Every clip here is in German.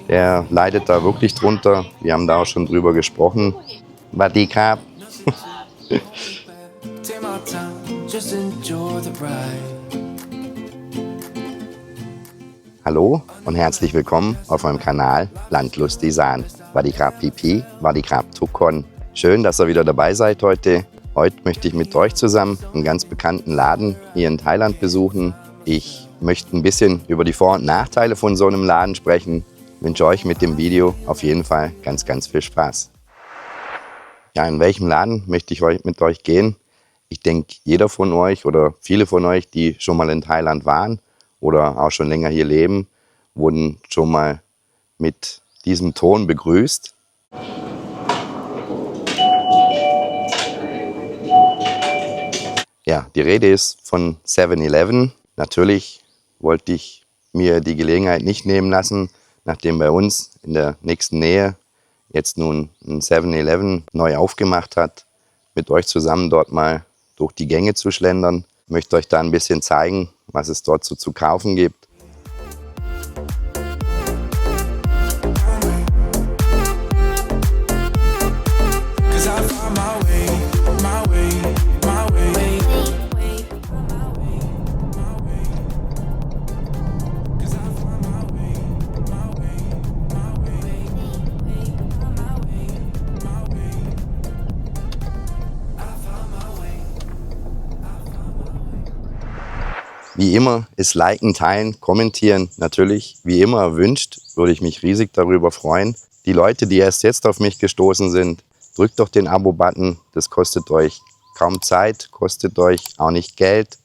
Der leidet da wirklich drunter. Wir haben da auch schon drüber gesprochen. Vadika. Hallo und herzlich willkommen auf meinem Kanal Landlust Isan. Vadikrab Pipi, Vadikrab Tukon. Schön, dass ihr wieder dabei seid heute. Heute möchte ich mit euch zusammen einen ganz bekannten Laden hier in Thailand besuchen. Ich möchte ein bisschen über die Vor- und Nachteile von so einem Laden sprechen. Ich wünsche euch mit dem Video auf jeden Fall ganz, ganz viel Spaß. Ja, in welchem Laden möchte ich mit euch gehen? Ich denke, jeder von euch oder viele von euch, die schon mal in Thailand waren oder auch schon länger hier leben, wurden schon mal mit diesem Ton begrüßt. Ja, die Rede ist von 7-Eleven. Natürlich wollte ich mir die Gelegenheit nicht nehmen lassen, nachdem bei uns in der nächsten Nähe jetzt nun ein 7-Eleven neu aufgemacht hat, mit euch zusammen dort mal durch die Gänge zu schlendern. Ich möchte euch da ein bisschen zeigen, was es dort so zu kaufen gibt. Wie immer ist Liken, Teilen, Kommentieren natürlich wie immer erwünscht. Würde ich mich riesig darüber freuen. Die Leute, die erst jetzt auf mich gestoßen sind, drückt doch den Abo-Button. Das kostet euch kaum Zeit, kostet euch auch nicht Geld.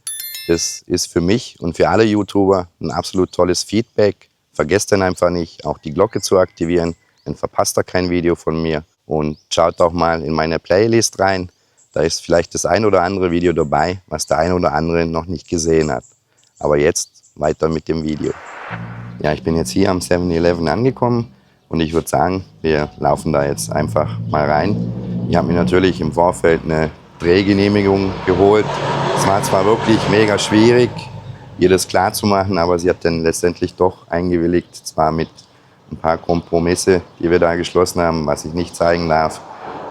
Das ist für mich und für alle YouTuber ein absolut tolles Feedback. Vergesst dann einfach nicht, auch die Glocke zu aktivieren. Dann verpasst ihr kein Video von mir. Und schaut auch mal in meine Playlist rein. Da ist vielleicht das ein oder andere Video dabei, was der ein oder andere noch nicht gesehen hat. Aber jetzt weiter mit dem Video. Ja, ich bin jetzt hier am 7-Eleven angekommen und ich würde sagen, wir laufen da jetzt einfach mal rein. Ich habe mir natürlich im Vorfeld eine Drehgenehmigung geholt. Es war zwar wirklich mega schwierig, ihr das klar zu machen, aber sie hat dann letztendlich doch eingewilligt. Zwar mit ein paar Kompromisse, die wir da geschlossen haben, was ich nicht zeigen darf.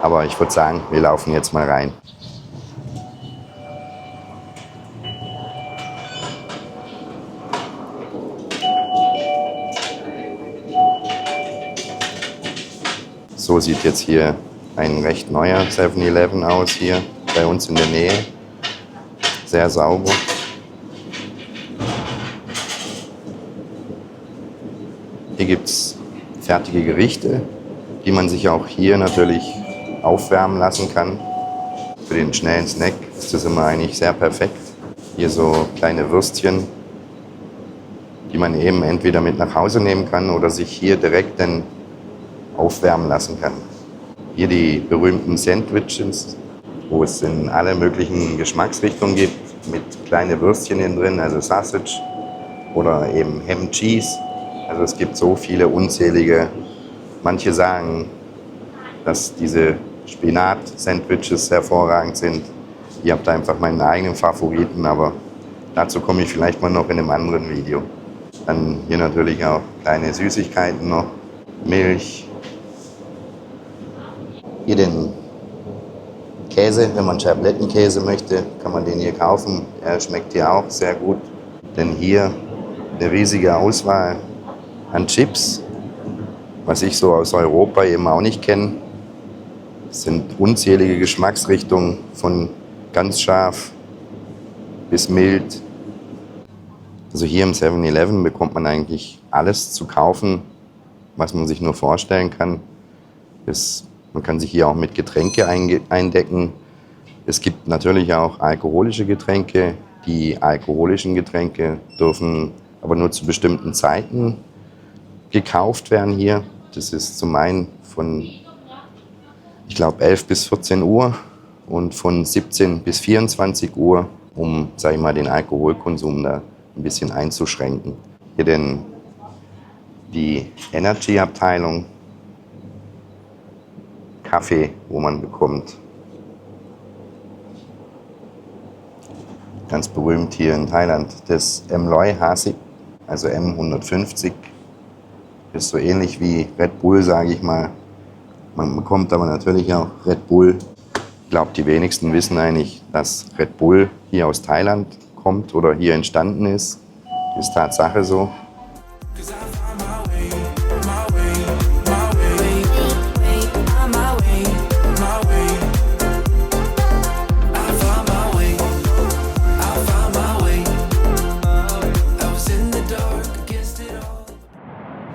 Aber ich würde sagen, wir laufen jetzt mal rein. So sieht jetzt hier ein recht neuer 7-Eleven aus, hier bei uns in der Nähe. Sehr sauber. Hier gibt es fertige Gerichte, die man sich auch hier natürlich aufwärmen lassen kann. Für den schnellen Snack ist das immer eigentlich sehr perfekt. Hier so kleine Würstchen, die man eben entweder mit nach Hause nehmen kann oder sich hier direkt dann aufwärmen lassen kann. Hier die berühmten Sandwiches, wo es in alle möglichen Geschmacksrichtungen gibt, mit kleinen Würstchen innen drin, also Sausage oder eben Ham Cheese. Also es gibt so viele unzählige. Manche sagen, dass diese Spinat-Sandwiches hervorragend sind. Ich habe da einfach meinen eigenen Favoriten, aber dazu komme ich vielleicht mal noch in einem anderen Video. Dann hier natürlich auch kleine Süßigkeiten noch, Milch. Hier den Käse, wenn man Scheiblettenkäse möchte, kann man den hier kaufen. Er schmeckt hier auch sehr gut. Denn hier eine riesige Auswahl an Chips, was ich so aus Europa eben auch nicht kenne. Es sind unzählige Geschmacksrichtungen von ganz scharf bis mild. Also hier im 7-Eleven bekommt man eigentlich alles zu kaufen, was man sich nur vorstellen kann. Man kann sich hier auch mit Getränke eindecken. Es gibt natürlich auch alkoholische Getränke. Die alkoholischen Getränke dürfen aber nur zu bestimmten Zeiten gekauft werden hier. Das ist zum einen von, ich glaube, 11 bis 14 Uhr und von 17 bis 24 Uhr, um, sage ich mal, den Alkoholkonsum da ein bisschen einzuschränken. Hier denn die Energy-Abteilung. Kaffee, wo man bekommt. Ganz berühmt hier in Thailand, das Emloy Hasip. also M150. Ist so ähnlich wie Red Bull, sage ich mal. Man bekommt aber natürlich auch Red Bull. Ich glaube, die wenigsten wissen eigentlich, dass Red Bull hier aus Thailand kommt oder hier entstanden ist. Ist Tatsache so.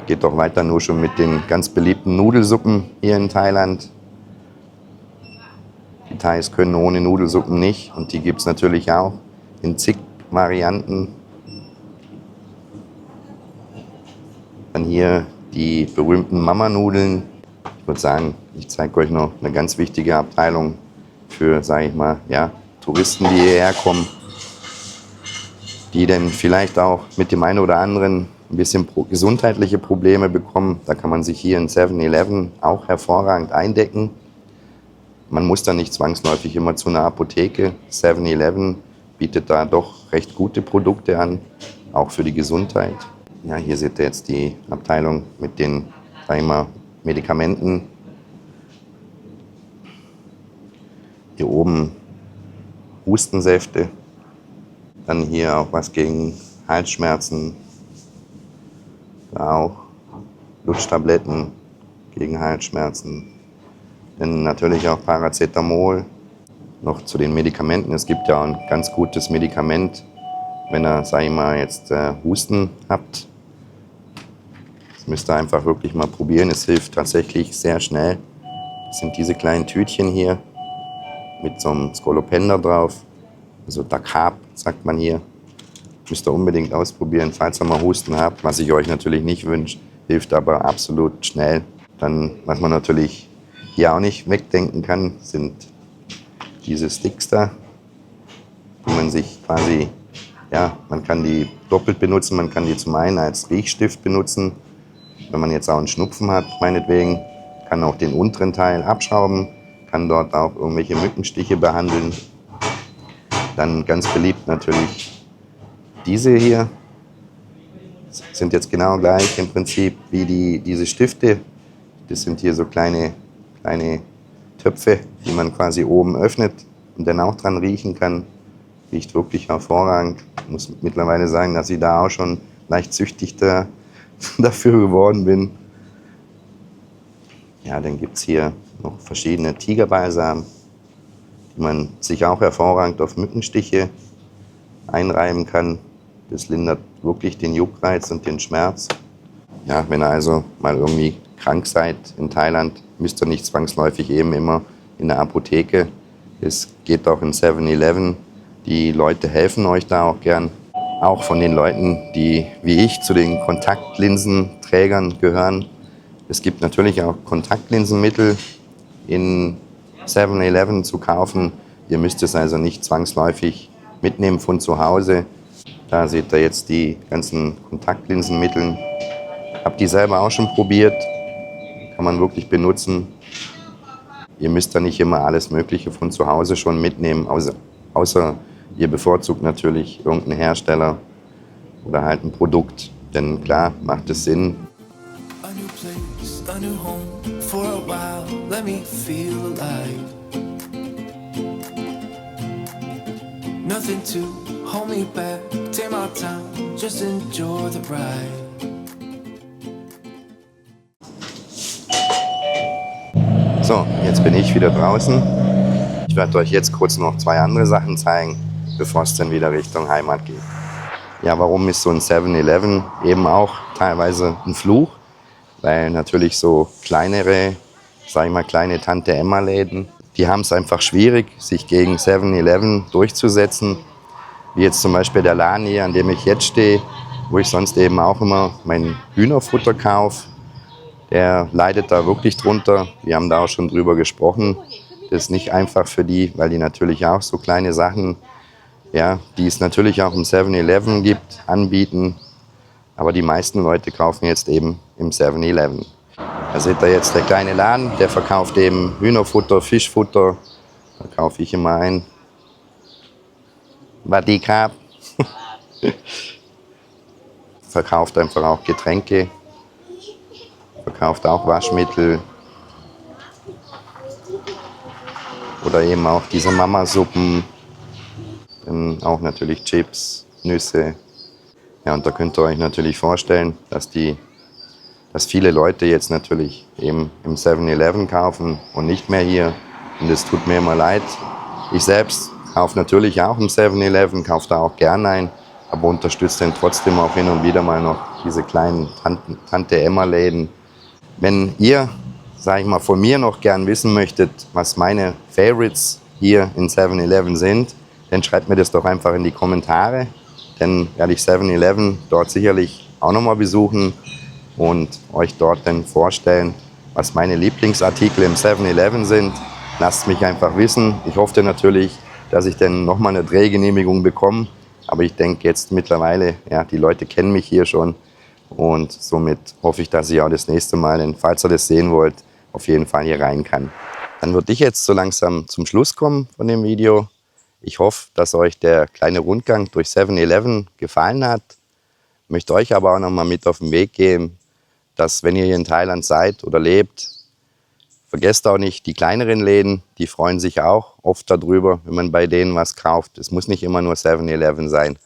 Geht doch weiter nur schon mit den ganz beliebten Nudelsuppen hier in Thailand. Die Thais können ohne Nudelsuppen nicht und die gibt es natürlich auch in zig Varianten. Dann hier die berühmten Mama-Nudeln. Ich würde sagen, ich zeige euch noch eine ganz wichtige Abteilung für, sage ich mal, ja, Touristen, die hierher kommen, die dann vielleicht auch mit dem einen oder anderen ein bisschen gesundheitliche Probleme bekommen. Da kann man sich hier in 7-Eleven auch hervorragend eindecken. Man muss da nicht zwangsläufig immer zu einer Apotheke. 7-Eleven bietet da doch recht gute Produkte an, auch für die Gesundheit. Ja, hier seht ihr jetzt die Abteilung mit den, sag ich mal, Medikamenten. Hier oben Hustensäfte. Dann hier auch was gegen Halsschmerzen. Da auch Lutschtabletten gegen Halsschmerzen. Dann natürlich auch Paracetamol. Noch zu den Medikamenten. Es gibt ja auch ein ganz gutes Medikament, wenn ihr, sag ich mal, jetzt Husten habt. Das müsst ihr einfach wirklich mal probieren. Es hilft tatsächlich sehr schnell. Das sind diese kleinen Tütchen hier mit so einem Scolopender drauf. Also Dacap sagt man hier. Müsst ihr unbedingt ausprobieren, falls ihr mal Husten habt, was ich euch natürlich nicht wünsche, hilft aber absolut schnell. Dann, was man natürlich hier auch nicht wegdenken kann, sind diese Sticks da, die man sich quasi, ja, man kann die doppelt benutzen, man kann die zum einen als Riechstift benutzen, wenn man jetzt auch einen Schnupfen hat, meinetwegen, kann auch den unteren Teil abschrauben, kann dort auch irgendwelche Mückenstiche behandeln. Dann ganz beliebt natürlich diese hier sind jetzt genau gleich im Prinzip wie diese Stifte. Das sind hier so kleine Töpfe, die man quasi oben öffnet und dann auch dran riechen kann. Riecht wirklich hervorragend. Ich muss mittlerweile sagen, dass ich da auch schon leicht süchtig dafür geworden bin. Ja, dann gibt es hier noch verschiedene Tigerbalsam, die man sich auch hervorragend auf Mückenstiche einreiben kann. Das lindert wirklich den Juckreiz und den Schmerz. Ja, wenn ihr also mal irgendwie krank seid in Thailand, müsst ihr nicht zwangsläufig eben immer in der Apotheke. Es geht auch in 7-Eleven. Die Leute helfen euch da auch gern. Auch von den Leuten, die wie ich zu den Kontaktlinsenträgern gehören. Es gibt natürlich auch Kontaktlinsenmittel in 7-Eleven zu kaufen. Ihr müsst es also nicht zwangsläufig mitnehmen von zu Hause. Da seht ihr jetzt die ganzen Kontaktlinsenmittel. Habt die selber auch schon probiert. Kann man wirklich benutzen. Ihr müsst da nicht immer alles Mögliche von zu Hause schon mitnehmen, außer ihr bevorzugt natürlich irgendeinen Hersteller oder halt ein Produkt. Denn klar, macht es Sinn. A new place, a new home, for a while, let me feel alive. Nothing to hold me back, take my time, just enjoy the ride. So, jetzt bin ich wieder draußen. Ich werde euch jetzt kurz noch 2 andere Sachen zeigen, bevor es dann wieder Richtung Heimat geht. Ja, warum ist so ein 7-Eleven eben auch teilweise ein Fluch? Weil natürlich so kleinere, sag ich mal, kleine Tante-Emma-Läden, die haben es einfach schwierig, sich gegen 7-Eleven durchzusetzen. Wie jetzt zum Beispiel der Laden hier, an dem ich jetzt stehe, wo ich sonst eben auch immer mein Hühnerfutter kaufe. Der leidet da wirklich drunter. Wir haben da auch schon drüber gesprochen. Das ist nicht einfach für die, weil die natürlich auch so kleine Sachen, ja, die es natürlich auch im 7-Eleven gibt, anbieten. Aber die meisten Leute kaufen jetzt eben im 7-Eleven. Da seht ihr jetzt der kleine Laden, der verkauft eben Hühnerfutter, Fischfutter. Da kaufe ich immer ein. Vati Krab. verkauft einfach auch Getränke, verkauft auch Waschmittel oder eben auch diese Mamasuppen, dann auch natürlich Chips, Nüsse. Ja, und da könnt ihr euch natürlich vorstellen, dass viele Leute jetzt natürlich eben im 7-Eleven kaufen und nicht mehr hier. Und es tut mir immer leid. Ich selbst kaufe natürlich auch im 7-Eleven, kaufe da auch gern ein, aber unterstütze dann trotzdem auch hin und wieder mal noch diese kleinen Tante-Emma-Läden. Wenn ihr, sag ich mal, von mir noch gern wissen möchtet, was meine Favorites hier in 7-Eleven sind, dann schreibt mir das doch einfach in die Kommentare. Dann werde ich 7-Eleven dort sicherlich auch nochmal besuchen und euch dort dann vorstellen, was meine Lieblingsartikel im 7-Eleven sind. Lasst mich einfach wissen. Ich hoffe natürlich, dass ich dann nochmal eine Drehgenehmigung bekomme. Aber ich denke jetzt mittlerweile, ja, die Leute kennen mich hier schon. Und somit hoffe ich, dass ich auch das nächste Mal, denn falls ihr das sehen wollt, auf jeden Fall hier rein kann. Dann würde ich jetzt so langsam zum Schluss kommen von dem Video. Ich hoffe, dass euch der kleine Rundgang durch 7-Eleven gefallen hat. Ich möchte euch aber auch noch mal mit auf den Weg geben, dass wenn ihr hier in Thailand seid oder lebt, vergesst auch nicht die kleineren Läden, die freuen sich auch oft darüber, wenn man bei denen was kauft. Es muss nicht immer nur 7-Eleven sein,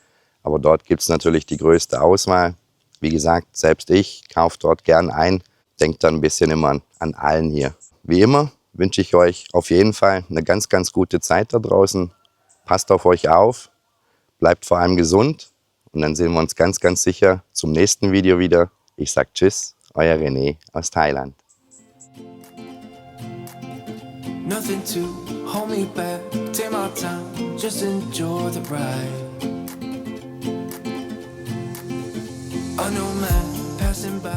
aber dort gibt es natürlich die größte Auswahl. Wie gesagt, selbst ich kaufe dort gern ein, denkt dann ein bisschen immer an allen hier. Wie immer wünsche ich euch auf jeden Fall eine ganz, ganz gute Zeit da draußen. Passt auf euch auf, bleibt vor allem gesund und dann sehen wir uns ganz, ganz sicher zum nächsten Video wieder. Ich sag Tschüss, euer René aus Thailand. Nothing to hold me back. Take my time, just enjoy the ride. I know man passing by.